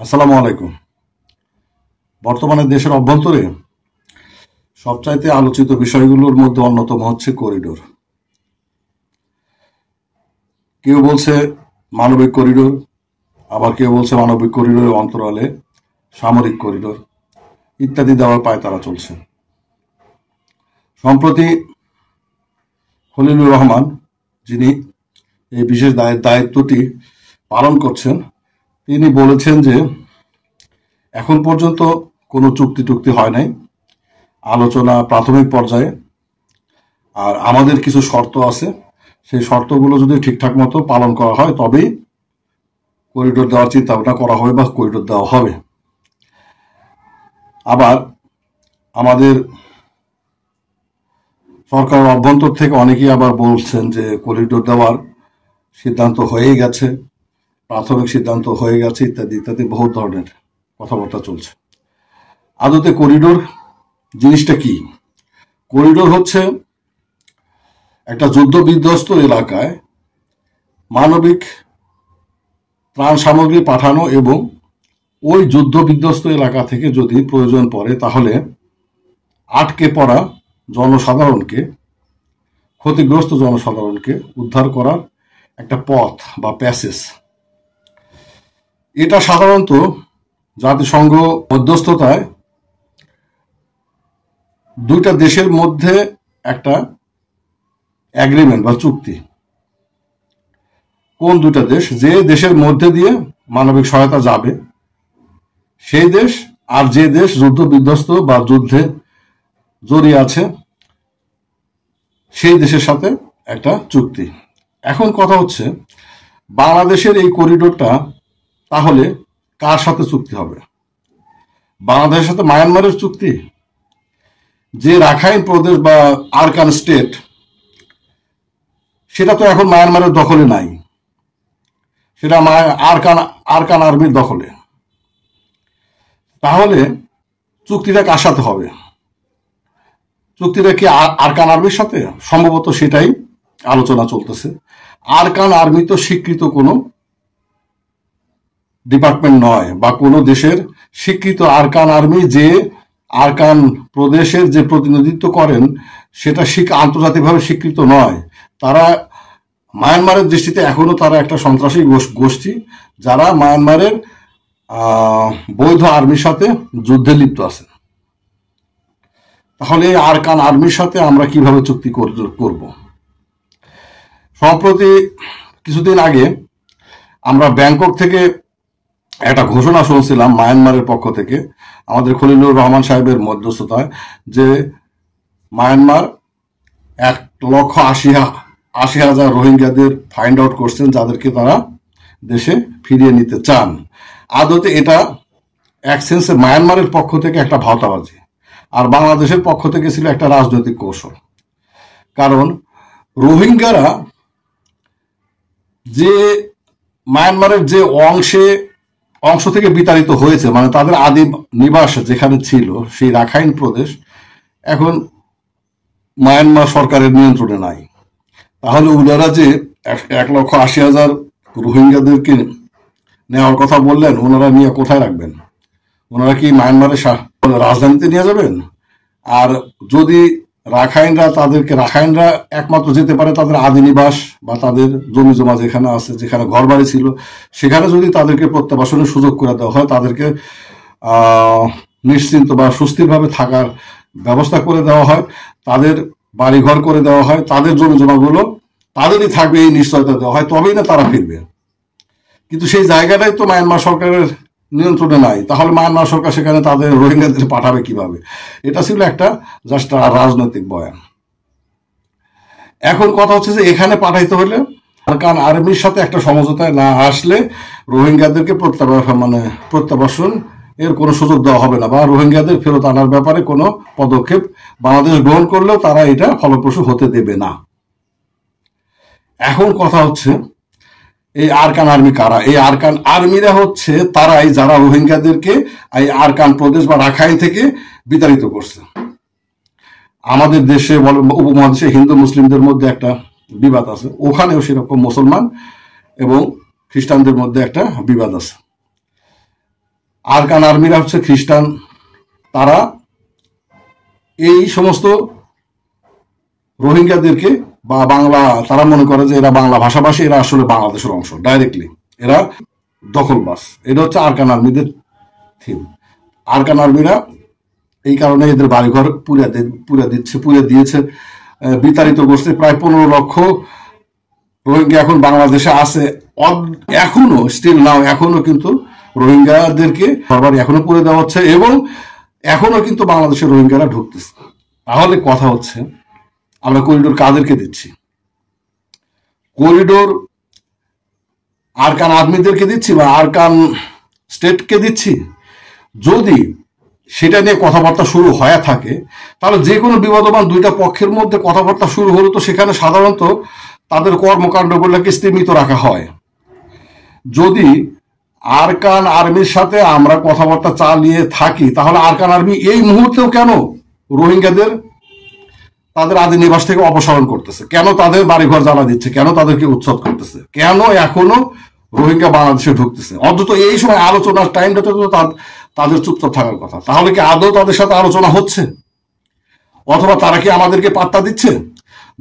আসসালামু আলাইকুম। বর্তমানে দেশের অভ্যন্তরে সবচাইতে আলোচিত বিষয়গুলোর মধ্যে অন্যতম হচ্ছে করিডোর। কেউ বলছে মানবিক করিডোর, আবার কেউ বলছে মানবিক করিডোরের অন্তরালে সামরিক করিডোর ইত্যাদি দেওয়ার পায়তারা চলছে। সম্প্রতি খলিলুর রহমান, যিনি এই বিশেষ দায়িত্বটি পালন করছেন, তিনি বলেছেন যে এখন পর্যন্ত কোনো চুক্তি হয় নাই, আলোচনা প্রাথমিক পর্যায়ে, আর আমাদের কিছু শর্ত আছে, সেই শর্তগুলো যদি ঠিকঠাক মতো পালন করা হয় তবেই করিডোর দেওয়ার চিন্তা ভাবনা করা হবে বা করিডোর দেওয়া হবে। আবার আমাদের সরকারের অভ্যন্তর থেকে অনেকেই আবার বলছেন যে করিডোর দেওয়ার সিদ্ধান্ত হয়ে গেছে, প্রাথমিক সিদ্ধান্ত হয়ে গেছে, ইত্যাদি ইত্যাদি বহু ধরনের কথাবার্তা চলছে। আদতে করিডোর জিনিসটা কি? করিডোর হচ্ছে একটা যুদ্ধ বিধ্বস্ত এলাকায় মানবিক ত্রাণ সামগ্রী পাঠানো এবং ওই যুদ্ধ বিধ্বস্ত এলাকা থেকে যদি প্রয়োজন পড়ে তাহলে আটকে পড়া জনসাধারণকে, ক্ষতিগ্রস্ত জনসাধারণকে উদ্ধার করার একটা পথ বা প্যাসেজ। এটা সাধারণত জাতিসংঘ মধ্যস্থতায় দুইটা দেশের মধ্যে একটা এগ্রিমেন্ট বা চুক্তি। কোন দুটা দেশ? যে দেশের মধ্যে দিয়ে মানবিক সহায়তা যাবে সেই দেশ, আর যে দেশ যুদ্ধ বিধ্বস্ত বা যুদ্ধে জড়িয়ে আছে সেই দেশের সাথে একটা চুক্তি। এখন কথা হচ্ছে বাংলাদেশের এই করিডোরটা তাহলে কার সাথে চুক্তি হবে? বাংলাদেশের সাথে মায়ানমারের চুক্তি? যে রাখাইন প্রদেশ বা আরকান স্টেট, সেটা তো এখন মায়ানমারের দখলে নাই, সেটা আরকান আর্মির দখলে। তাহলে চুক্তিটা কার সাথে হবে? চুক্তিটা কি আরকান আর্মির সাথে? সম্ভবত সেটাই আলোচনা চলতেছে। আরকান আর্মি তো স্বীকৃত কোনো ডিপার্টমেন্ট নয়, বা কোনো দেশের স্বীকৃত আরকান আর্মি যে আরকান প্রদেশের যে প্রতিনিধিত্ব করেন সেটা আন্তর্জাতিকভাবে স্বীকৃত নয়। তারা মায়ানমারের দৃষ্টিতে এখনো তারা একটা সন্ত্রাসী গোষ্ঠী, যারা মায়ানমারের বৈধ আর্মির সাথে যুদ্ধে লিপ্ত আছে। তাহলে এই আরকান আর্মির সাথে আমরা কিভাবে চুক্তি করব? সম্প্রতি কিছুদিন আগে আমরা ব্যাংকক থেকে একটা ঘোষণা শুনছিলাম মায়ানমারের পক্ষ থেকে, আমাদের খলিলুর রহমান সাহেবের মধ্যস্থতায়, যে মায়ানমার 1,80,000 রোহিঙ্গাদের ফাইন্ড আউট করছেন, যাদেরকে তারা দেশে ফিরিয়ে নিতে চান। আদতে এটা এক সেন্সে মায়ানমারের পক্ষ থেকে একটা ভাওতাবাজি, আর বাংলাদেশের পক্ষ থেকে ছিল একটা রাজনৈতিক কৌশল। কারণ রোহিঙ্গারা যে মায়ানমারের যে অংশ থেকে বিতাড়িত হয়েছে, মানে তাদের আদি নিবাস যেখানে ছিল সেই রাখাইন প্রদেশ, এখন মায়ানমার সরকারের নিয়ন্ত্রণে নাই। তাহলে ওনারা যে 1,80,000 রোহিঙ্গাদেরকে নেওয়ার কথা বললেন, ওনারা নিয়ে কোথায় রাখবেন? ওনারা কি মায়ানমারের রাজধানীতে নিয়ে যাবেন? আর যদি রাখাইনরা একমাত্র যেতে পারে তাদের আদি নিবাস বা তাদের জমি জমা যেখানে আছে, যেখানে ঘর বাড়ি ছিল, সেখানে যদি তাদেরকে প্রত্যাবাসনের সুযোগ করে দেওয়া হয়, তাদেরকে নিশ্চিন্ত বা সুস্থিরভাবে থাকার ব্যবস্থা করে দেওয়া হয়, তাদের বাড়িঘর করে দেওয়া হয়, তাদের জমি জমাগুলো তাদেরই থাকবে এই নিশ্চয়তা দেওয়া হয়, তবেই না তারা ফিরবে। কিন্তু সেই জায়গাটাই তো মায়ানমার সরকারের নিয়ন্ত্রণে নাই। তাহলে মায়ানমার সরকার সেখানে তাদের রোহিঙ্গাদের পাঠাবে কিভাবে? এটা ছিল একটা জাস্ট রাজনৈতিক বয়ান। এখন কথা হচ্ছে যে এখানে পাঠাইতে হলে আরকান আর্মির সাথে একটা সমঝোতায় না আসলে রোহিঙ্গাদেরকে প্রত্যাবাসন এর কোনো সুযোগ দেওয়া হবে না, বা রোহিঙ্গাদের ফেরত আনার ব্যাপারে কোনো পদক্ষেপ বাংলাদেশ গ্রহণ করলেও তারা এটা ফলপ্রসূ হতে দেবে না। এখন কথা হচ্ছে এই আরকান আর্মি কারা? এই আরকান আর্মিরা হচ্ছে তারাই যারা রোহিঙ্গাদেরকে এই আরকান প্রদেশ বা রাখাইন থেকে বিতাড়িত করছে। আমাদের দেশে উপমহাদেশে হিন্দু মুসলিমদের মধ্যে একটা বিবাদ আছে, ওখানেও সেরকম মুসলমান এবং খ্রিস্টানদের মধ্যে একটা বিবাদ আছে। আরকান আর্মিরা হচ্ছে খ্রিস্টান, তারা এই সমস্ত রোহিঙ্গাদেরকে বা বাংলা, তারা মনে করে যে এরা বাংলা ভাষাভাষী, এরা আসলে বাংলাদেশের অংশ, ডাইরেক্টলি এরা দখলবাজ। এটা হচ্ছে আরকান আর্মিদের থিম। আরকান আর্মিরা এই কারণে এদের বাড়িঘর পুড়ে দিয়েছে, বিতাড়িত করছে। প্রায় 15 লক্ষ রোহিঙ্গা এখন বাংলাদেশে আছে, এখনো স্টিল নাও, এখনো কিন্তু রোহিঙ্গাদেরকে ঘরবাড়ি এখনো পুড়ে দেওয়া হচ্ছে এবং এখনো কিন্তু বাংলাদেশের রোহিঙ্গারা ঢুকতেছে। তাহলে কথা হচ্ছে, আমরা করিডোর কাদেরকে দিচ্ছি? করিডোর আরকান আর্মিদেরকে দিচ্ছি বা আরকান স্টেটকে দিচ্ছি? যদি সেটা নিয়ে কথাবার্তা শুরু হয়ে থাকে, তাহলে যে কোনো বিবাদমান দুইটা পক্ষের মধ্যে কথাবার্তা শুরু হলে তো সেখানে সাধারণত তাদের কর্মকাণ্ডগুলোকে স্তীমিত রাখা হয়। যদি আরকান আর্মির সাথে আমরা কথাবার্তা চালিয়ে থাকি, তাহলে আরকান আর্মি এই মুহূর্তেও কেন রোহিঙ্গাদের তাদের আদি নিবাস থেকে অপসারণ করতেছে? কেন তাদের বাড়িঘর জ্বালা দিচ্ছে? কেন তাদেরকে উচ্ছেদ করতেছে? কেন এখনো রোহিঙ্গা বাংলাদেশে ঢুকতেছে? অন্তত এই সময় আলোচনার টাইমটাতে তো তাদের চুপচাপ থাকার কথা। তাহলে কি আদৌ তাদের সাথে আলোচনা হচ্ছে, অথবা তারা কি আমাদেরকে পাত্তা দিচ্ছে?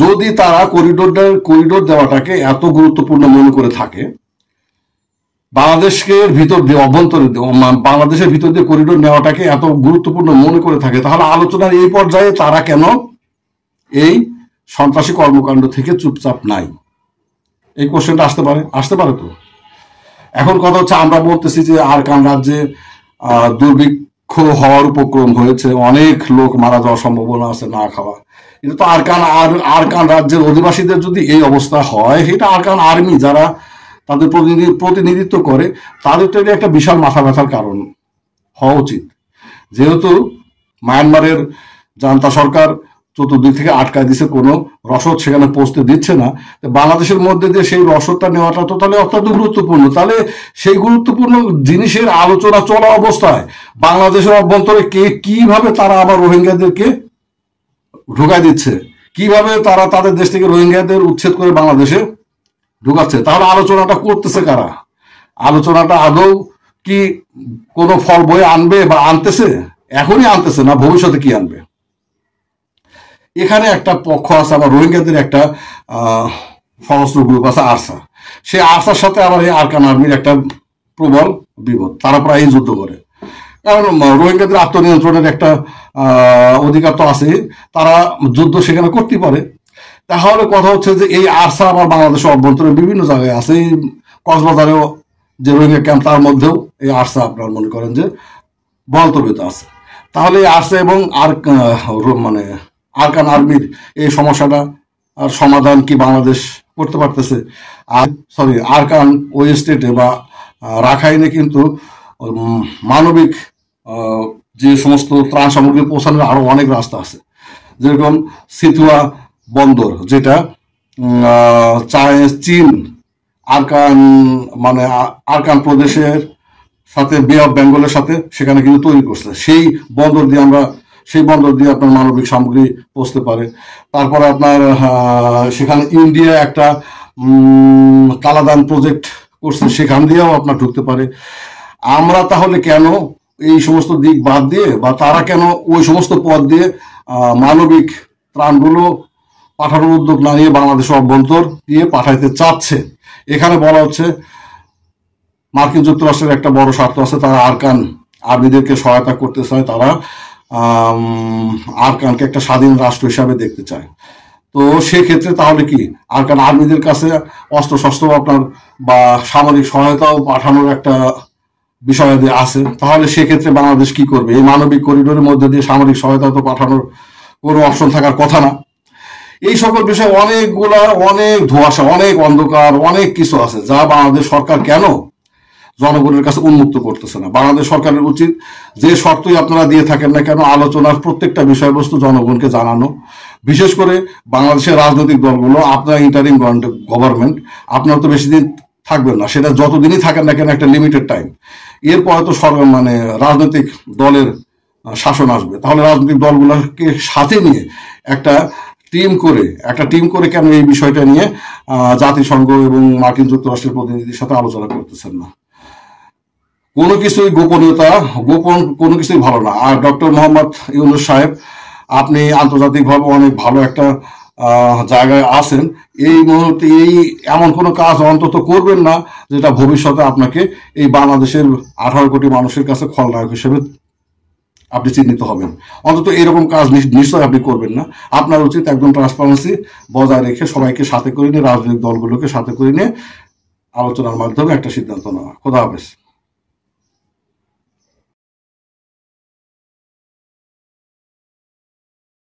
যদি তারা করিডোর দেওয়াটাকে এত গুরুত্বপূর্ণ মনে করে থাকে, বাংলাদেশের ভিতর দিয়ে অভ্যন্তরে বাংলাদেশের ভিতর দিয়ে করিডোর নেওয়াটাকে এত গুরুত্বপূর্ণ মনে করে থাকে, তাহলে আলোচনার এই পর্যায়ে তারা কেন এই সন্ত্রাসী কর্মকাণ্ড থেকে চুপচাপ নাই? এই কোশ্চেনটা আসতে পারে তো। এখন কথা হচ্ছে, আমরা বলতেছি যে আরকান রাজ্যে দুর্ভিক্ষ হওয়ার উপক্রম হয়েছে, অনেক লোক মারা যাওয়ার সম্ভাবনা আছে, না খাওয়া। এটা তো আরকান রাজ্যের অধিবাসীদের যদি এই অবস্থা হয়, এটা আরকান আর্মি যারা তাদের প্রতিনিধিত্ব করে, তাদের তো এটা একটা বিশাল মাথা ব্যথার কারণ হওয়া উচিত। যেহেতু মায়ানমারের জান্তা সরকার চতুর্দিক থেকে আটকায় দিছে, কোনো রসদ সেখানে পৌঁছতে দিচ্ছে না, বাংলাদেশের মধ্যে দিয়ে সেই রসদটা নেওয়াটা তো তাহলে অত্যন্ত গুরুত্বপূর্ণ। তাহলে সেই গুরুত্বপূর্ণ জিনিসের আলোচনা চলা অবস্থায় বাংলাদেশের অভ্যন্তরে কিভাবে তারা আবার রোহিঙ্গাদেরকে ঢুকাই দিচ্ছে, কিভাবে তারা তাদের দেশ থেকে রোহিঙ্গাদের উচ্ছেদ করে বাংলাদেশে ঢুকাচ্ছে, তাহলে আলোচনাটা করতেছে কারা? আলোচনাটা আদৌ কি কোনো ফল বয়ে আনবে বা আনতেছে? এখনই আনতেছে না, ভবিষ্যতে কি আনবে? এখানে একটা পক্ষ আছে, আবার রোহিঙ্গাদের একটা সশস্ত্র গ্রুপ আছে আরসা। সেই আরসার সাথে আবার এই আরকান আর্মির একটা প্রবল বিপদ, তারা প্রায় যুদ্ধ করে। কারণ রোহিঙ্গাদের আত্মনিয়ন্ত্রণের একটা অধিকার তো আছে, তারা যুদ্ধ সেখানে করতে পারে। তাহলে কথা হচ্ছে যে এই আরসা আবার বাংলাদেশের অভ্যন্তরে বিভিন্ন জায়গায় আছে, এই কক্সবাজারেও যে রোহিঙ্গা ক্যাম্প, তার মধ্যেও এই আরসা আপনার মনে করেন যে বলতবিত আছে। তাহলে এই আরসা এবং মানে আরকান আর্মির এই সমস্যাটা আর সমাধান কি বাংলাদেশ করতে পারতেছে? আরকান ওই স্টেটে বা রাখাইনে কিন্তু মানবিক যে সমস্ত ত্রাণ সামগ্রী পৌঁছানোর আরো অনেক রাস্তা আছে। যেরকম সিথুয়া বন্দর, যেটা চীন আরকান প্রদেশের সাথে বে অফ বেঙ্গলের সাথে সেখানে কিন্তু তৈরি করছে। সেই বন্দর দিয়ে আপনার মানবিক সামগ্রী পৌঁছতে পারে। তারপরে আপনার সেখানে ইন্ডিয়া একটা কালাদান প্রজেক্ট করছে, সেখান দিয়েও আপনার ঢুকতে পারে। আমরা তাহলে কেন এই সমস্ত দিক বাদ দিয়ে, বা তারা কেন ওই সমস্ত পথ দিয়ে মানবিক ত্রাণগুলো পাঠানোর উদ্যোগ না নিয়ে বাংলাদেশের অভ্যন্তর দিয়ে পাঠাইতে চাচ্ছে? এখানে বলা হচ্ছে মার্কিন যুক্তরাষ্ট্রের একটা বড় স্বার্থ আছে, তারা আরকান আর্মিদেরকে সহায়তা করতে চায়, তারা আরকানকে একটা স্বাধীন রাষ্ট্র হিসাবে দেখতে চায়। তো সেক্ষেত্রে তাহলে কি আরকান আর্মিদের কাছে অস্ত্রশস্ত্র আপনার বা সামরিক সহায়তাও পাঠানোর একটা বিষয় আছে? তাহলে সেক্ষেত্রে বাংলাদেশ কি করবে? এই মানবিক করিডোরের মধ্যে দিয়ে সামরিক সহায়তা তো পাঠানোর কোনো অপশন থাকার কথা না। এই সকল বিষয়ে অনেক ধোঁয়াশা, অনেক অন্ধকার, অনেক কিছু আছে যা বাংলাদেশ সরকার কেন জনগণের কাছে উন্মুক্ত করতেছে না। বাংলাদেশ সরকারের উচিত যে শর্তই আপনারা দিয়ে থাকেন না কেন, আলোচনার প্রত্যেকটা বিষয়বস্তু জনগণকে জানানো। বিশেষ করে বাংলাদেশের রাজনৈতিক দলগুলো, আপনারা ইন্টারিম গভর্নমেন্ট, আপনারা তো বেশি দিন থাকবেন না, সেটা যতদিনই থাকেন না কেন একটা লিমিটেড টাইম, এরপরে তো রাজনৈতিক দলের শাসন আসবে। তাহলে রাজনৈতিক দলগুলোকে সাথে নিয়ে একটা টিম করে কেন এই বিষয়টা নিয়ে জাতিসংঘ এবং মার্কিন যুক্তরাষ্ট্রের প্রতিনিধির সাথে আলোচনা করতেছেন না? কোনো কিছুই গোপনীয়তা, গোপন কোনো কিছুই ভালো না। আর ডক্টর মোহাম্মদ ইউনূস সাহেব, আপনি আন্তর্জাতিকভাবে অনেক ভালো একটা জায়গায় আছেন। এই মুহূর্তে এমন কোনো কাজ অন্তত করবেন না যেটা ভবিষ্যতে আপনাকে এই বাংলাদেশের 18 কোটি মানুষের কাছে খলনায়ক হিসেবে আপনি চিহ্নিত হবেন। অন্তত এরকম কাজ নিশ্চয় আপনি করবেন না। আপনার উচিত একদম ট্রান্সপারেন্সি বজায় রেখে সবাইকে সাথে করে নিয়ে, রাজনৈতিক দলগুলোকে সাথে করে নিয়ে আলোচনার মাধ্যমে একটা সিদ্ধান্ত নেওয়া। খোদা হাফেজ।